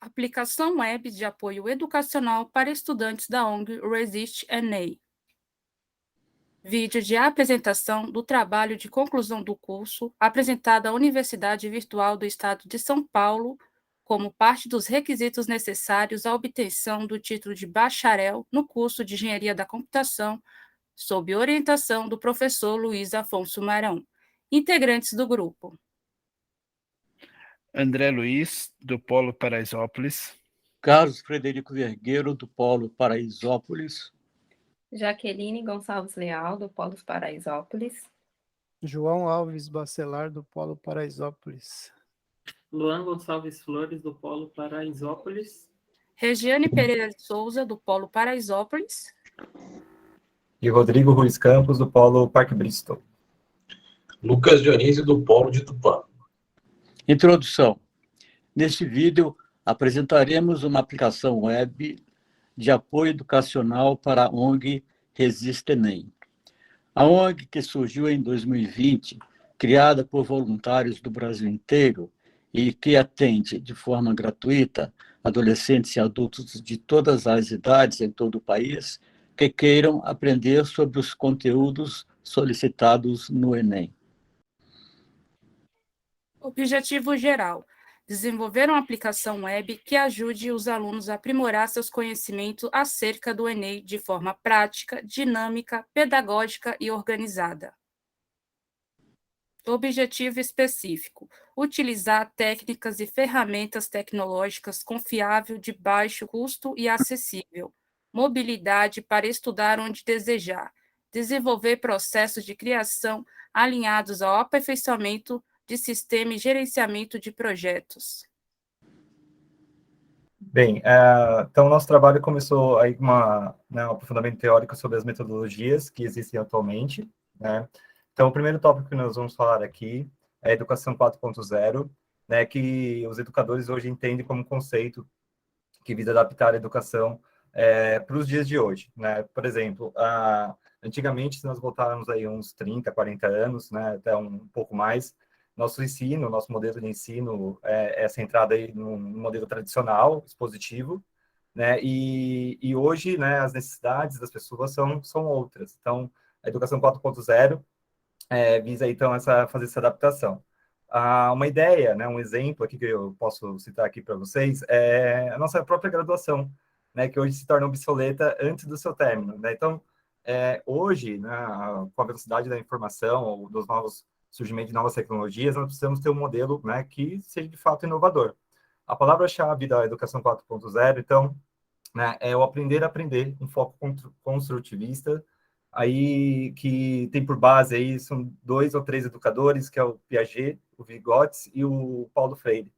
Aplicação web de apoio educacional para estudantes da ONG Resist NA. Vídeo de apresentação do trabalho de conclusão do curso apresentado à Universidade Virtual do Estado de São Paulo como parte dos requisitos necessários à obtenção do título de bacharel no curso de Engenharia da Computação, sob orientação do professor Luiz Afonso Marão. Integrantes do grupo: André Luiz, do Polo Paraisópolis. Carlos Frederico Vergueiro, do Polo Paraisópolis. Jaqueline Gonçalves Leal, do Polo Paraisópolis. João Alves Bacelar, do Polo Paraisópolis. Luan Gonçalves Flores, do Polo Paraisópolis. Regiane Pereira de Souza, do Polo Paraisópolis. E Rodrigo Ruiz Campos, do Polo Parque Bristol. Lucas Dionísio, do Polo de Tupã. Introdução. Neste vídeo, apresentaremos uma aplicação web de apoio educacional para a ONG Resist Enem. A ONG, que surgiu em 2020, criada por voluntários do Brasil inteiro e que atende de forma gratuita adolescentes e adultos de todas as idades em todo o país que queiram aprender sobre os conteúdos solicitados no Enem. Objetivo geral: desenvolver uma aplicação web que ajude os alunos a aprimorar seus conhecimentos acerca do Enem de forma prática, dinâmica, pedagógica e organizada. Objetivo específico: utilizar técnicas e ferramentas tecnológicas confiável, de baixo custo e acessível. Mobilidade para estudar onde desejar. Desenvolver processos de criação alinhados ao aperfeiçoamento de sistema e gerenciamento de projetos. Bem, então o nosso trabalho começou aí com um aprofundamento teórico sobre as metodologias que existem atualmente, né? Então, o primeiro tópico que nós vamos falar aqui é a Educação 4.0, né, que os educadores hoje entendem como um conceito que visa adaptar a educação para os dias de hoje, né? Por exemplo, antigamente, se nós voltarmos aí uns 30, 40 anos, né, até um pouco mais, nosso modelo de ensino é centrado aí no modelo tradicional, expositivo, né? E hoje, né, as necessidades das pessoas são outras. Então, a Educação 4.0 visa, então, fazer essa adaptação. Uma ideia, né, um exemplo aqui que eu posso citar aqui para vocês é a nossa própria graduação, né, que hoje se torna obsoleta antes do seu término, né? Então, hoje, né, com a velocidade da informação, ou dos novos surgimento de novas tecnologias, nós precisamos ter um modelo, né, que seja de fato inovador. A palavra-chave da Educação 4.0, então, né, é o aprender a aprender, um foco construtivista, aí que tem por base aí, são 2 ou 3 educadores, que é o Piaget, o Vygotsky e o Paulo Freire.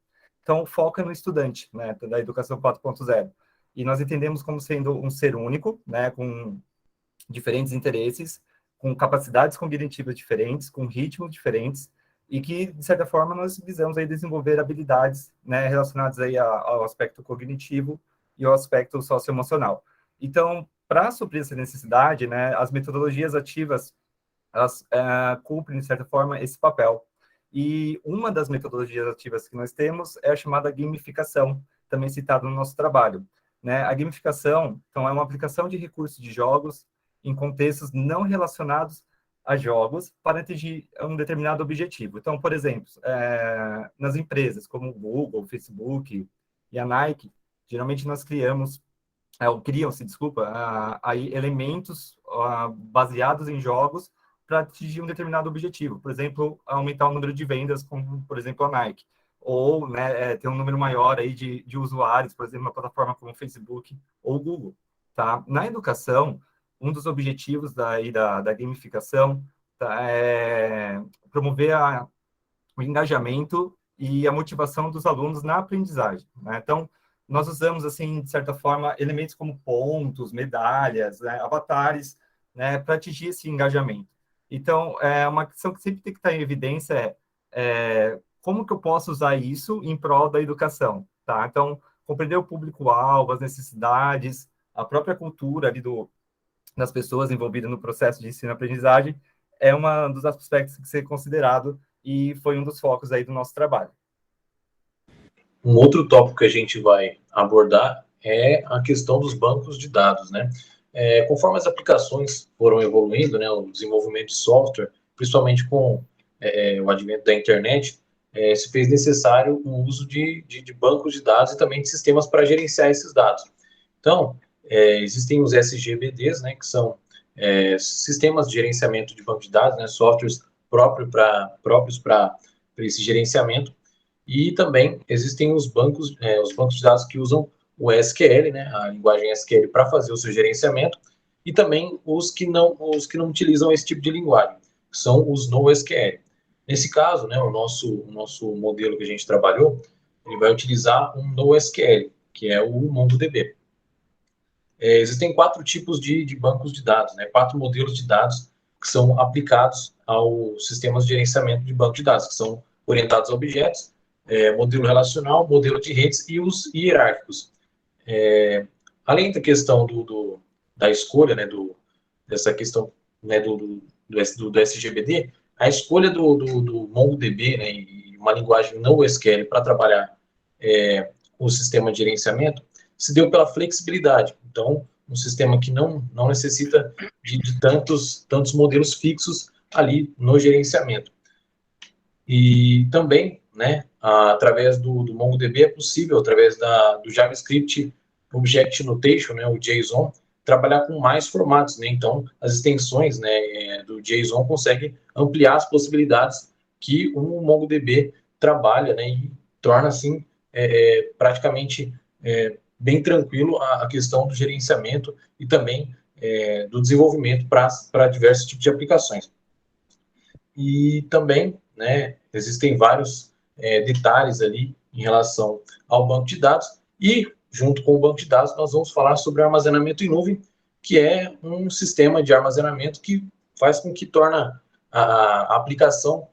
Então, o foco é no estudante, né, da Educação 4.0. E nós entendemos como sendo um ser único, né, com diferentes interesses, com capacidades cognitivas diferentes, com ritmos diferentes, e que, de certa forma, nós visamos aí desenvolver habilidades, né, relacionadas aí ao aspecto cognitivo e ao aspecto socioemocional. Então, para suprir essa necessidade, né, as metodologias ativas, elas cumprem, de certa forma, esse papel. E uma das metodologias ativas que nós temos é a chamada gamificação, também citada no nosso trabalho, né? A gamificação, então, é uma aplicação de recursos de jogos em contextos não relacionados a jogos para atingir um determinado objetivo. Então, por exemplo, nas empresas como o Google, o Facebook e a Nike, geralmente nós criam-se, aí elementos baseados em jogos para atingir um determinado objetivo. Por exemplo, aumentar o número de vendas, como, por exemplo, a Nike. Ou, né, ter um número maior aí de usuários, por exemplo, uma plataforma como o Facebook ou o Google. Tá? Na educação, um dos objetivos da gamificação é promover o engajamento e a motivação dos alunos na aprendizagem, né? Então, nós usamos, assim, de certa forma, elementos como pontos, medalhas, né, avatares, né, para atingir esse engajamento. Então, uma questão que sempre tem que estar em evidência como que eu posso usar isso em prol da educação, tá? Então, compreender o público-alvo, as necessidades, a própria cultura ali das pessoas envolvidas no processo de ensino-aprendizagem é um dos aspectos que ser considerado e foi um dos focos aí do nosso trabalho. Um outro tópico que a gente vai abordar é a questão dos bancos de dados, né? Conforme as aplicações foram evoluindo, né, o desenvolvimento de software, principalmente com o advento da internet, se fez necessário o uso de bancos de dados e também de sistemas para gerenciar esses dados. Então, existem os SGBDs, né, que são sistemas de gerenciamento de banco de dados, né, softwares próprios para esse gerenciamento, e também existem os bancos de dados que usam o SQL, né, a linguagem SQL para fazer o seu gerenciamento, e também os que não utilizam esse tipo de linguagem, que são os NoSQL. Nesse caso, né, o nosso modelo que a gente trabalhou, ele vai utilizar um NoSQL, que é o MongoDB. Existem 4 tipos de bancos de dados, né, 4 modelos de dados que são aplicados aos sistemas de gerenciamento de banco de dados, que são orientados a objetos, modelo relacional, modelo de redes e os hierárquicos. Além da questão da escolha, né, dessa questão, né, do SGBD, a escolha do MongoDB, né, e uma linguagem não SQL para trabalhar o sistema de gerenciamento se deu pela flexibilidade. Então, um sistema que não necessita de tantos modelos fixos ali no gerenciamento. E também, né, através do MongoDB é possível, através do JavaScript Object Notation, né, o JSON, trabalhar com mais formatos, né? Então, as extensões, né, do JSON conseguem ampliar as possibilidades que o MongoDB trabalha, né, e torna, assim, praticamente bem tranquilo a questão do gerenciamento e também do desenvolvimento para diversos tipos de aplicações. E também, né, existem vários detalhes ali em relação ao banco de dados, e junto com o banco de dados nós vamos falar sobre armazenamento em nuvem, que é um sistema de armazenamento que faz com que torna a aplicação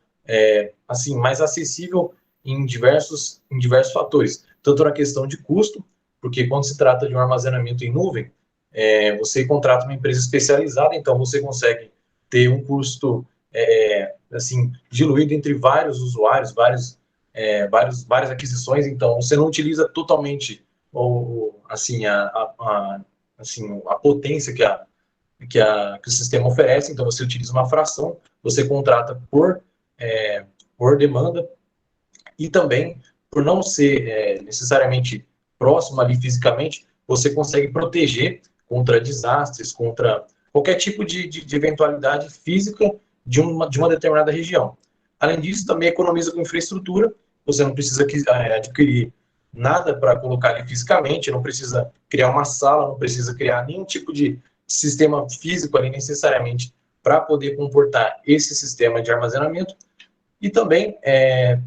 assim, mais acessível em diversos fatores, tanto na questão de custo, porque quando se trata de um armazenamento em nuvem, você contrata uma empresa especializada, então você consegue ter um custo assim, diluído entre vários usuários, várias aquisições, então você não utiliza totalmente assim, a potência que o sistema oferece, então você utiliza uma fração, você contrata por demanda, e também, por não ser necessariamente próximo ali fisicamente, você consegue proteger contra desastres, contra qualquer tipo de eventualidade física de uma determinada região. Além disso, também economiza com infraestrutura, você não precisa adquirir nada para colocar ali fisicamente, não precisa criar uma sala, não precisa criar nenhum tipo de sistema físico ali necessariamente para poder comportar esse sistema de armazenamento, e também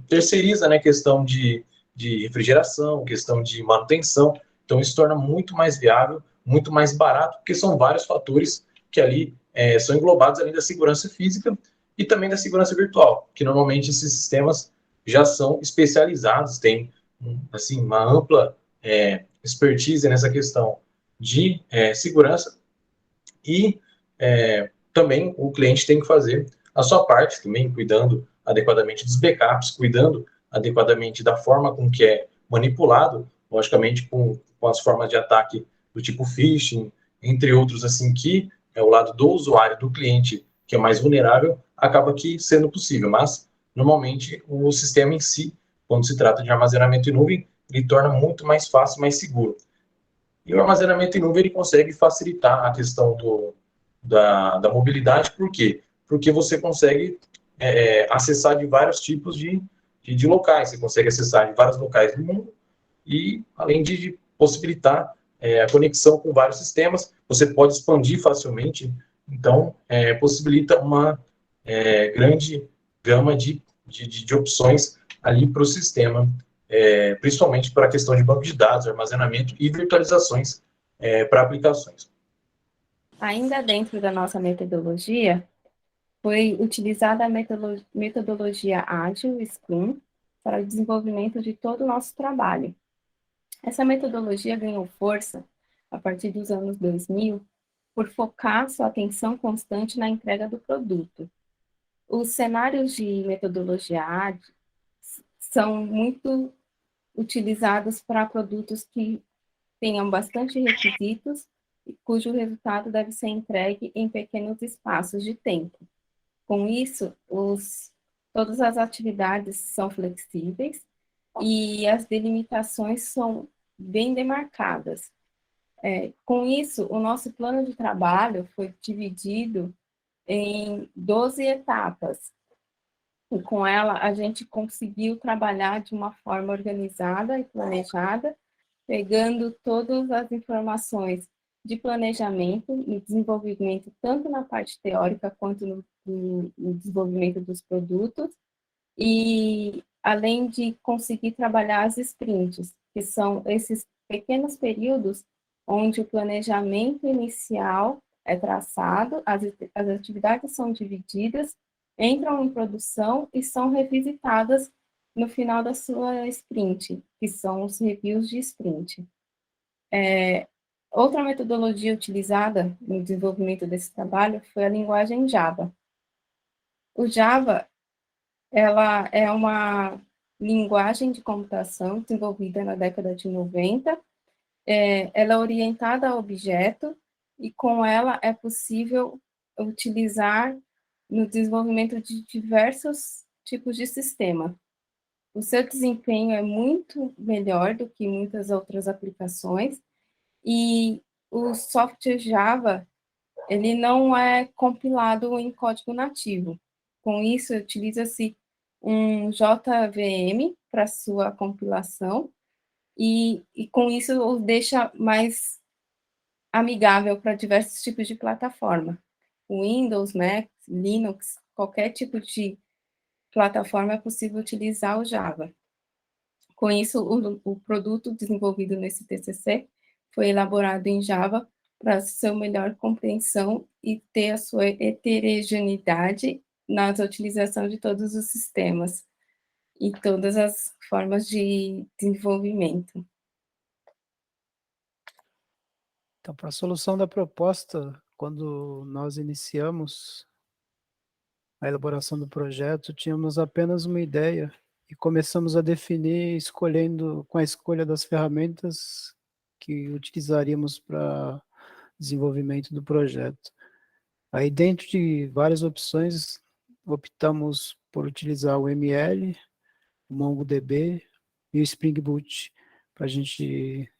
terceiriza, né, questão de refrigeração, questão de manutenção, então isso torna muito mais viável, muito mais barato, porque são vários fatores que ali são englobados além da segurança física e também da segurança virtual, que normalmente esses sistemas já são especializados, têm assim, uma ampla expertise nessa questão de segurança, e também o cliente tem que fazer a sua parte também, cuidando adequadamente dos backups, cuidando adequadamente da forma com que é manipulado, logicamente com as formas de ataque do tipo phishing, entre outros, assim, que é o lado do usuário, do cliente, que é mais vulnerável, acaba que sendo possível, mas normalmente o sistema em si, quando se trata de armazenamento em nuvem, ele torna muito mais fácil, mais seguro. E o armazenamento em nuvem ele consegue facilitar a questão da mobilidade, por quê? Porque você consegue acessar de vários tipos de locais, você consegue acessar de vários locais do mundo, e além de possibilitar a conexão com vários sistemas, você pode expandir facilmente, então possibilita uma grande gama de opções ali para o sistema, principalmente para a questão de banco de dados, armazenamento e virtualizações para aplicações. Ainda dentro da nossa metodologia, foi utilizada a metodologia ágil, Scrum, para o desenvolvimento de todo o nosso trabalho. Essa metodologia ganhou força a partir dos anos 2000 por focar sua atenção constante na entrega do produto. Os cenários de metodologia ágil são muito utilizados para produtos que tenham bastante requisitos, cujo resultado deve ser entregue em pequenos espaços de tempo. Com isso, todas as atividades são flexíveis e as delimitações são bem demarcadas. Com isso, o nosso plano de trabalho foi dividido em 12 etapas. E com ela, a gente conseguiu trabalhar de uma forma organizada e planejada, pegando todas as informações de planejamento e desenvolvimento, tanto na parte teórica quanto no desenvolvimento dos produtos, e além de conseguir trabalhar as sprints, que são esses pequenos períodos onde o planejamento inicial é traçado, as atividades são divididas, entram em produção e são revisitadas no final da sua sprint, que são os reviews de sprint. Outra metodologia utilizada no desenvolvimento desse trabalho foi a linguagem Java. O Java, ela é uma linguagem de computação desenvolvida na década de 90. Ela é orientada a objeto e com ela é possível utilizar no desenvolvimento de diversos tipos de sistema. O seu desempenho é muito melhor do que muitas outras aplicações e o software Java, ele não é compilado em código nativo. Com isso, utiliza-se um JVM para sua compilação e com isso o deixa mais amigável para diversos tipos de plataforma. Windows, Mac, Linux, qualquer tipo de plataforma é possível utilizar o Java. Com isso, o produto desenvolvido nesse TCC foi elaborado em Java para sua melhor compreensão e ter a sua heterogeneidade na utilização de todos os sistemas e todas as formas de desenvolvimento. Então, para a solução da proposta, quando nós iniciamos a elaboração do projeto, tínhamos apenas uma ideia e começamos a definir com a escolha das ferramentas que utilizaríamos para desenvolvimento do projeto. Aí, dentro de várias opções, optamos por utilizar o ML, o MongoDB e o Spring Boot para a gente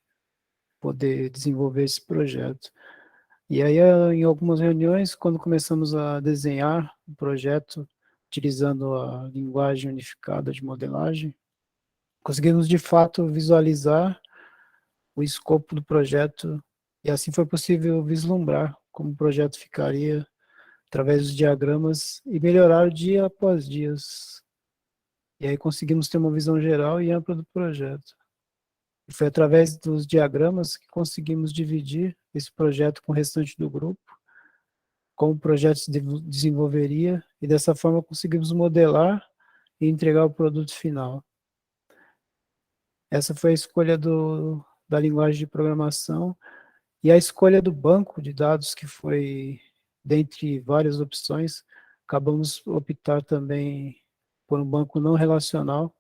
poder desenvolver esse projeto. E aí, em algumas reuniões, quando começamos a desenhar o projeto, utilizando a linguagem unificada de modelagem, conseguimos, de fato, visualizar o escopo do projeto, e assim foi possível vislumbrar como o projeto ficaria através dos diagramas e melhorar dia após dia. E aí conseguimos ter uma visão geral e ampla do projeto. E foi através dos diagramas que conseguimos dividir esse projeto com o restante do grupo, como o projeto se desenvolveria, e dessa forma conseguimos modelar e entregar o produto final. Essa foi a escolha da linguagem de programação, e a escolha do banco de dados, que foi, dentre várias opções, acabamos optar também por um banco não relacional,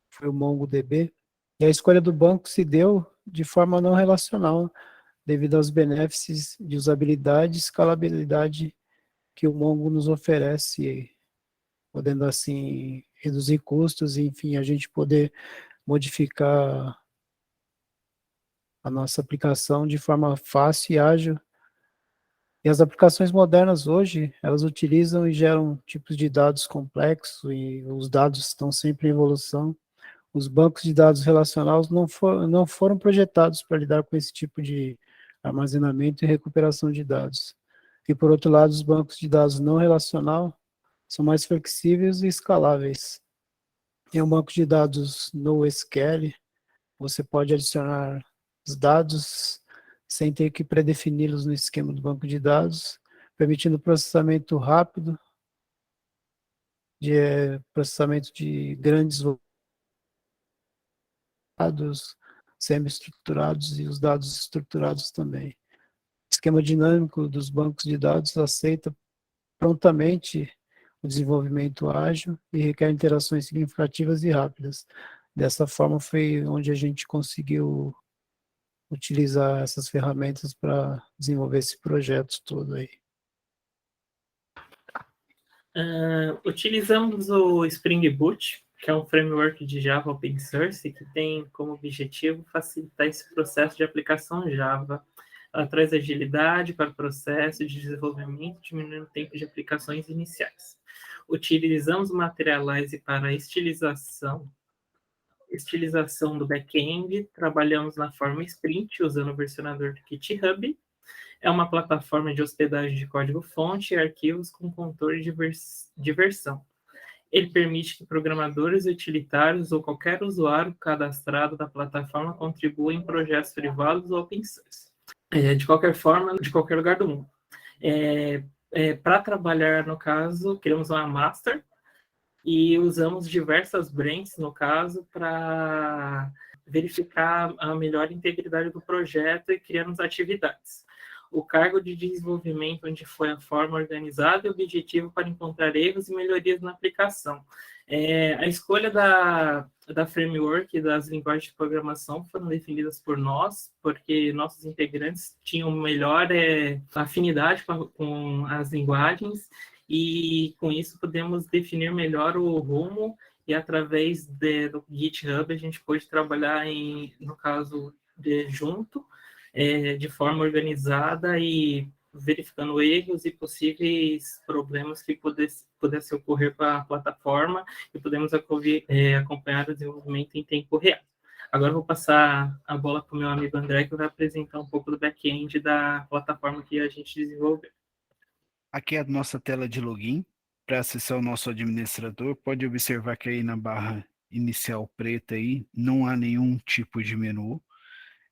foi o MongoDB, e a escolha do banco se deu de forma não relacional, devido aos benefícios de usabilidade e escalabilidade que o Mongo nos oferece, podendo assim reduzir custos e, enfim, a gente poder modificar a nossa aplicação de forma fácil e ágil. E as aplicações modernas hoje, elas utilizam e geram tipos de dados complexos e os dados estão sempre em evolução. Os bancos de dados relacionais não foram projetados para lidar com esse tipo de armazenamento e recuperação de dados. E, por outro lado, os bancos de dados não relacional são mais flexíveis e escaláveis. Em um banco de dados NoSQL, você pode adicionar os dados sem ter que predefini-los no esquema do banco de dados, permitindo processamento rápido, processamento de grandes dados semi-estruturados e os dados estruturados também. O esquema dinâmico dos bancos de dados aceita prontamente o desenvolvimento ágil e requer interações significativas e rápidas. Dessa forma foi onde a gente conseguiu utilizar essas ferramentas para desenvolver esse projeto todo aí. Utilizamos o Spring Boot, que é um framework de Java open source que tem como objetivo facilitar esse processo de aplicação Java. Ela traz agilidade para o processo de desenvolvimento, diminuindo o tempo de aplicações iniciais. Utilizamos o Materialize para a estilização do back-end, trabalhamos na forma Sprint, usando o versionador do GitHub. É uma plataforma de hospedagem de código-fonte e arquivos com controle de versão. Ele permite que programadores utilitários ou qualquer usuário cadastrado da plataforma contribua em projetos privados ou open source. De qualquer forma, de qualquer lugar do mundo. Para trabalhar, no caso, criamos uma master e usamos diversas branches, no caso, para verificar a melhor integridade do projeto e criamos atividades. O cargo de desenvolvimento, onde foi a forma organizada e objetivo para encontrar erros e melhorias na aplicação. A escolha da framework e das linguagens de programação foram definidas por nós, porque nossos integrantes tinham melhor afinidade com as linguagens, e com isso podemos definir melhor o rumo, e através do GitHub a gente pôde trabalhar, no caso, junto, de forma organizada e verificando erros e possíveis problemas que pudessem ocorrer com a plataforma, e podemos acompanhar o desenvolvimento em tempo real. Agora eu vou passar a bola para o meu amigo André, que vai apresentar um pouco do back-end da plataforma que a gente desenvolveu. Aqui é a nossa tela de login. Para acessar o nosso administrador, pode observar que aí na barra inicial preta aí, não há nenhum tipo de menu.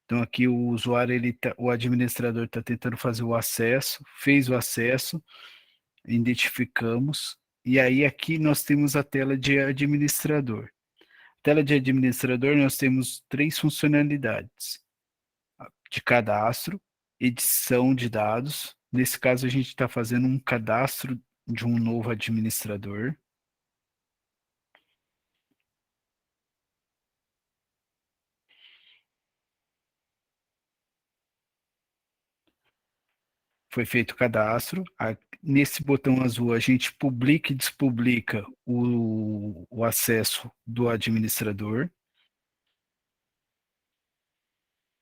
Então aqui o usuário, o administrador está tentando fazer o acesso, fez o acesso, identificamos, e aí aqui nós temos a tela de administrador. Tela de administrador nós temos 3 funcionalidades: de cadastro, edição de dados. Nesse caso a gente está fazendo um cadastro de um novo administrador. Foi feito o cadastro. Nesse botão azul a gente publica e despublica o acesso do administrador.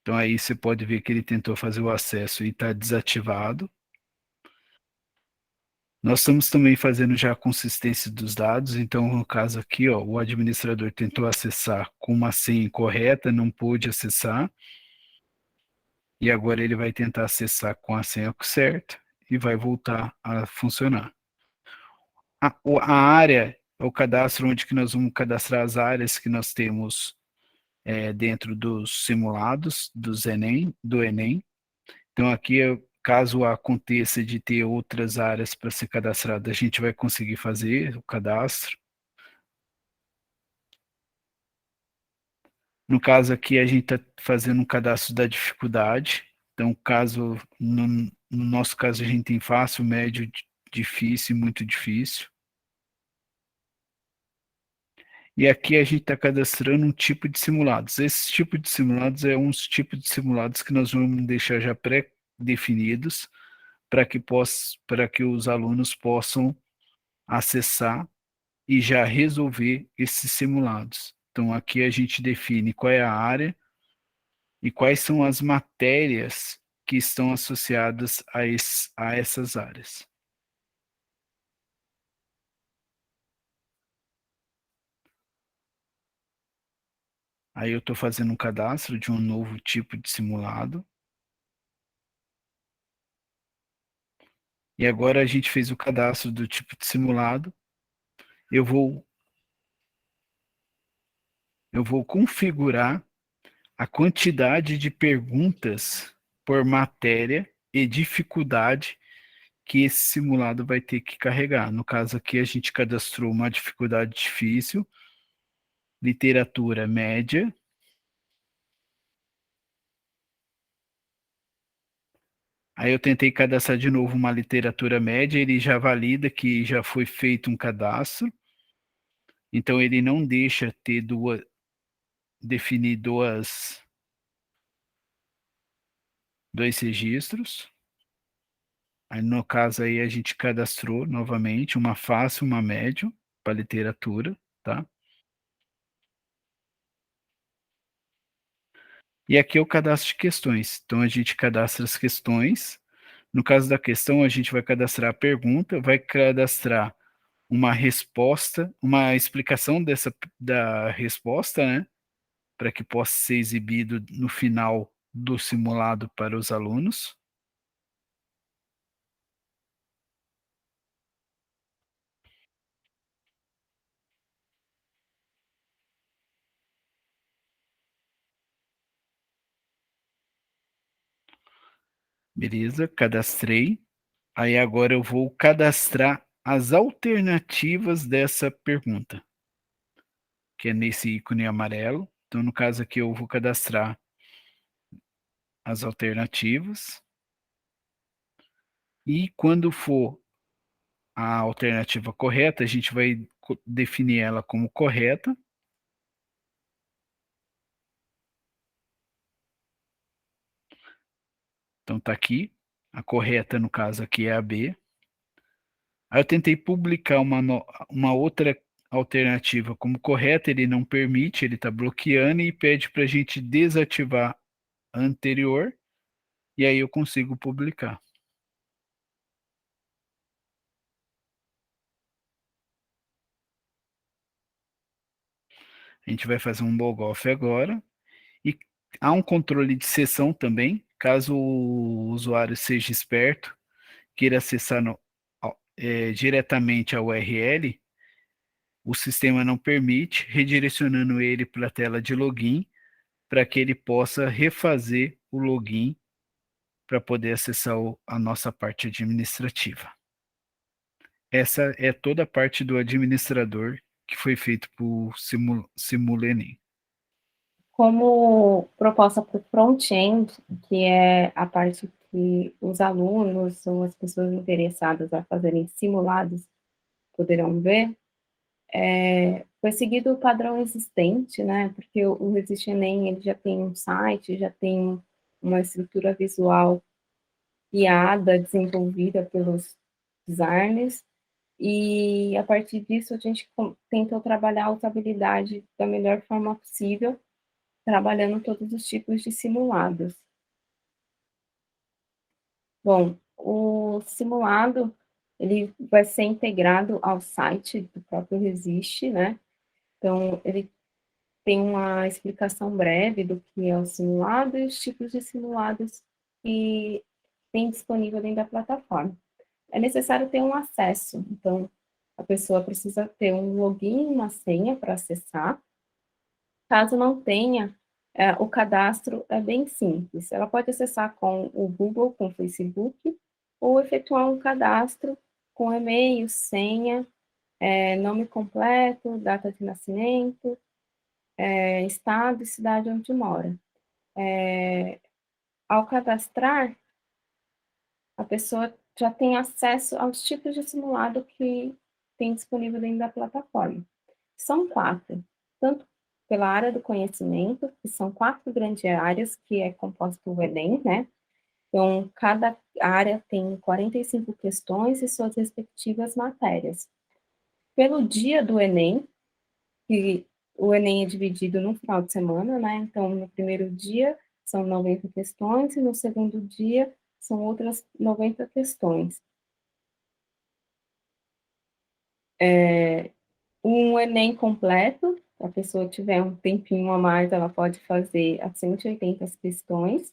Então aí você pode ver que ele tentou fazer o acesso e está desativado. Nós estamos também fazendo já a consistência dos dados. Então no caso aqui, ó, o administrador tentou acessar com uma senha incorreta, não pôde acessar. E agora ele vai tentar acessar com a senha certa e vai voltar a funcionar. A área é o cadastro onde que nós vamos cadastrar as áreas que nós temos dentro dos simulados do Enem. Então aqui, caso aconteça de ter outras áreas para ser cadastrada, a gente vai conseguir fazer o cadastro. No caso aqui, a gente está fazendo um cadastro da dificuldade. Então, no nosso caso, a gente tem fácil, médio, difícil e muito difícil. E aqui a gente está cadastrando um tipo de simulados. Esse tipo de simulados é uns tipos de simulados que nós vamos deixar já pré-definidos para que os alunos possam acessar e já resolver esses simulados. Então, aqui a gente define qual é a área e quais são as matérias que estão associadas a essas áreas. Aí eu estou fazendo um cadastro de um novo tipo de simulado. E agora a gente fez o cadastro do tipo de simulado. Eu vou configurar a quantidade de perguntas por matéria e dificuldade que esse simulado vai ter que carregar. No caso aqui, a gente cadastrou uma dificuldade difícil, literatura média, aí eu tentei cadastrar de novo uma literatura média, ele já valida que já foi feito um cadastro, então ele não deixa ter definir dois registros. Aí, no caso aí, a gente cadastrou novamente uma fácil, uma médio para literatura, tá? E aqui é o cadastro de questões. Então, a gente cadastra as questões. No caso da questão, a gente vai cadastrar a pergunta, vai cadastrar uma resposta, uma explicação da resposta, né? Para que possa ser exibido no final do simulado para os alunos. Beleza, cadastrei. Aí agora eu vou cadastrar as alternativas dessa pergunta, que é nesse ícone amarelo. Então, no caso aqui, eu vou cadastrar as alternativas. E quando for a alternativa correta, a gente vai definir ela como correta. Então, está aqui. A correta, no caso aqui, é a B. Aí eu tentei publicar uma outra alternativa como correta, ele não permite, ele está bloqueando e pede para a gente desativar a anterior, e aí eu consigo publicar. A gente vai fazer um logoff agora, e há um controle de sessão também, caso o usuário seja esperto, queira acessar diretamente a URL, o sistema não permite, redirecionando ele para a tela de login, para que ele possa refazer o login para poder acessar a nossa parte administrativa. Essa é toda a parte do administrador que foi feito por Simulenem. Como proposta para o front-end, que é a parte que os alunos ou as pessoas interessadas a fazerem simulados poderão ver, foi seguido o padrão existente, né? Porque o Resiste Enem ele já tem um site, já tem uma estrutura visual guiada, desenvolvida pelos designers, e a partir disso a gente tentou trabalhar a usabilidade da melhor forma possível, trabalhando todos os tipos de simulados. Bom, o simulado ele vai ser integrado ao site do próprio Resiste, né? Então, ele tem uma explicação breve do que é o simulado e os tipos de simulados que tem disponível dentro da plataforma. É necessário ter um acesso, então, a pessoa precisa ter um login e uma senha para acessar. Caso não tenha, o cadastro é bem simples. Ela pode acessar com o Google, com o Facebook, ou efetuar um cadastro com e-mail, senha, nome completo, data de nascimento, estado e cidade onde mora. Ao cadastrar, a pessoa já tem acesso aos tipos de simulado que tem disponível dentro da plataforma. São 4, tanto pela área do conhecimento, que são 4 grandes áreas, que é composto o Enem, né? Então, cada área tem 45 questões e suas respectivas matérias. Pelo dia do Enem, que o Enem é dividido no final de semana, né? Então, no primeiro dia são 90 questões e no segundo dia são outras 90 questões. Um Enem completo, se a pessoa tiver um tempinho a mais, ela pode fazer as 180 questões,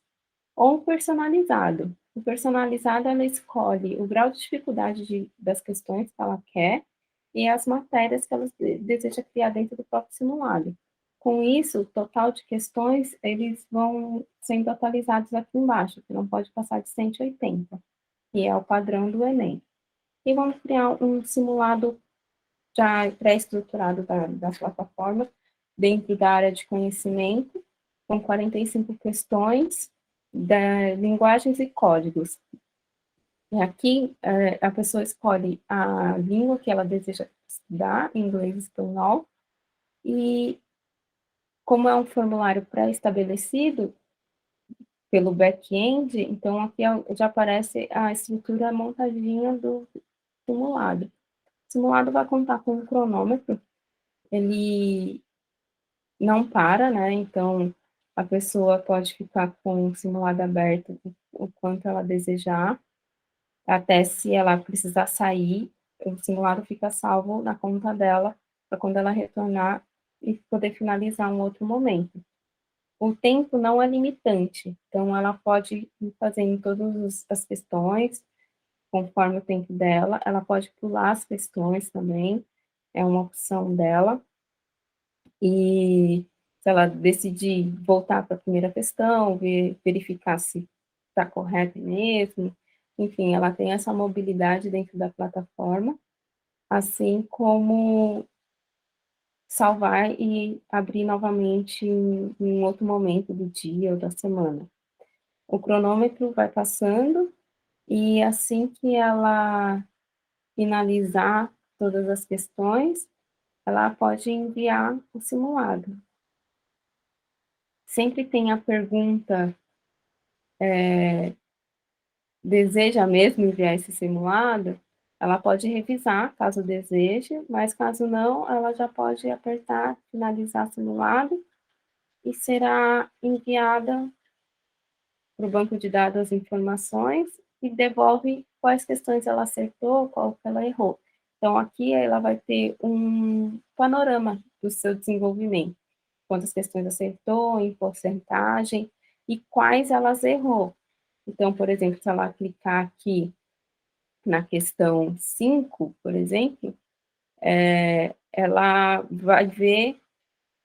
ou um personalizado. O personalizado, ela escolhe o grau de dificuldade das questões que ela quer e as matérias que ela deseja criar dentro do próprio simulado. Com isso, o total de questões, eles vão sendo atualizados aqui embaixo, que não pode passar de 180, que é o padrão do Enem. E vamos criar um simulado já pré-estruturado da plataforma, dentro da área de conhecimento, com 45 questões, linguagens e códigos. E aqui, a pessoa escolhe a língua que ela deseja estudar, inglês e espanhol, e como é um formulário pré-estabelecido pelo back-end, então aqui já aparece a estrutura montadinha do simulado. O simulado vai contar com um cronômetro, ele não para, né? Então, a pessoa pode ficar com o simulado aberto o quanto ela desejar, até se ela precisar sair, o simulado fica salvo na conta dela, para quando ela retornar e poder finalizar um outro momento. O tempo não é limitante, então ela pode ir fazendo todas as questões, conforme o tempo dela, ela pode pular as questões também, é uma opção dela, e se ela decidir voltar para a primeira questão, verificar se está correto mesmo, enfim, ela tem essa mobilidade dentro da plataforma, assim como salvar e abrir novamente em um outro momento do dia ou da semana. O cronômetro vai passando e assim que ela finalizar todas as questões, ela pode enviar o simulado. Sempre tem a pergunta, deseja mesmo enviar esse simulado? Ela pode revisar, caso deseje, mas caso não, ela já pode apertar finalizar simulado e será enviada para o banco de dados as informações e devolve quais questões ela acertou, qual que ela errou. Então, aqui ela vai ter um panorama do seu desenvolvimento, quantas questões acertou, em porcentagem, e quais elas errou. Então, por exemplo, se ela clicar aqui na questão 5, por exemplo, ela vai ver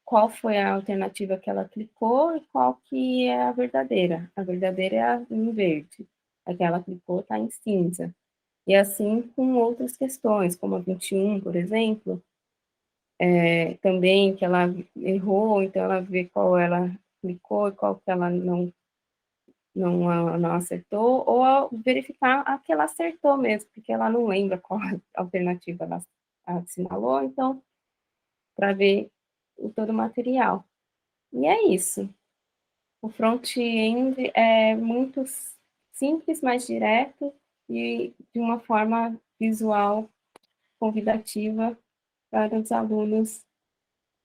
qual foi a alternativa que ela clicou e qual que é a verdadeira. A verdadeira é a em verde. A que ela clicou está em cinza. E assim com outras questões, como a 21, por exemplo, também que ela errou, então ela vê qual ela clicou e qual que ela não acertou, ou verificar a que ela acertou mesmo, porque ela não lembra qual alternativa ela assinalou, então, para ver todo o material. E é isso. O front-end é muito simples, mais direto e de uma forma visual convidativa para os alunos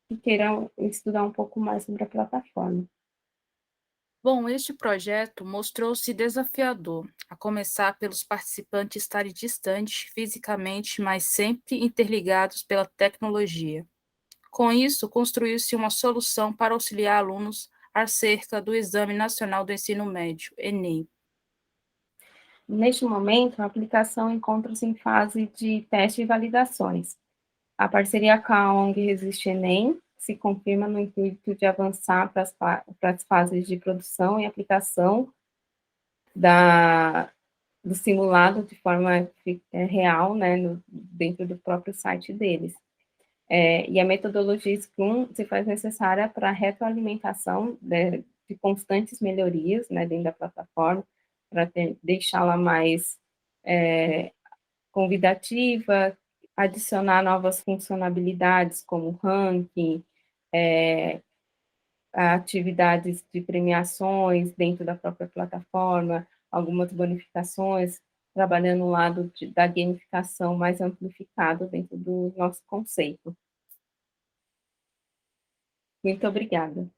que queiram estudar um pouco mais sobre a plataforma. Bom, este projeto mostrou-se desafiador, a começar pelos participantes estarem distantes fisicamente, mas sempre interligados pela tecnologia. Com isso, construiu-se uma solução para auxiliar alunos acerca do Exame Nacional do Ensino Médio, Enem. Neste momento, a aplicação encontra-se em fase de teste e validações. A parceria com a ONG Resiste Enem se confirma no intuito de avançar para as fases de produção e aplicação do simulado de forma real, né, dentro do próprio site deles. E a metodologia Scrum se faz necessária para a retroalimentação de constantes melhorias, né, dentro da plataforma, para deixá-la mais convidativa, adicionar novas funcionalidades como ranking, atividades de premiações dentro da própria plataforma, algumas bonificações, trabalhando o lado da gamificação mais amplificado dentro do nosso conceito. Muito obrigada.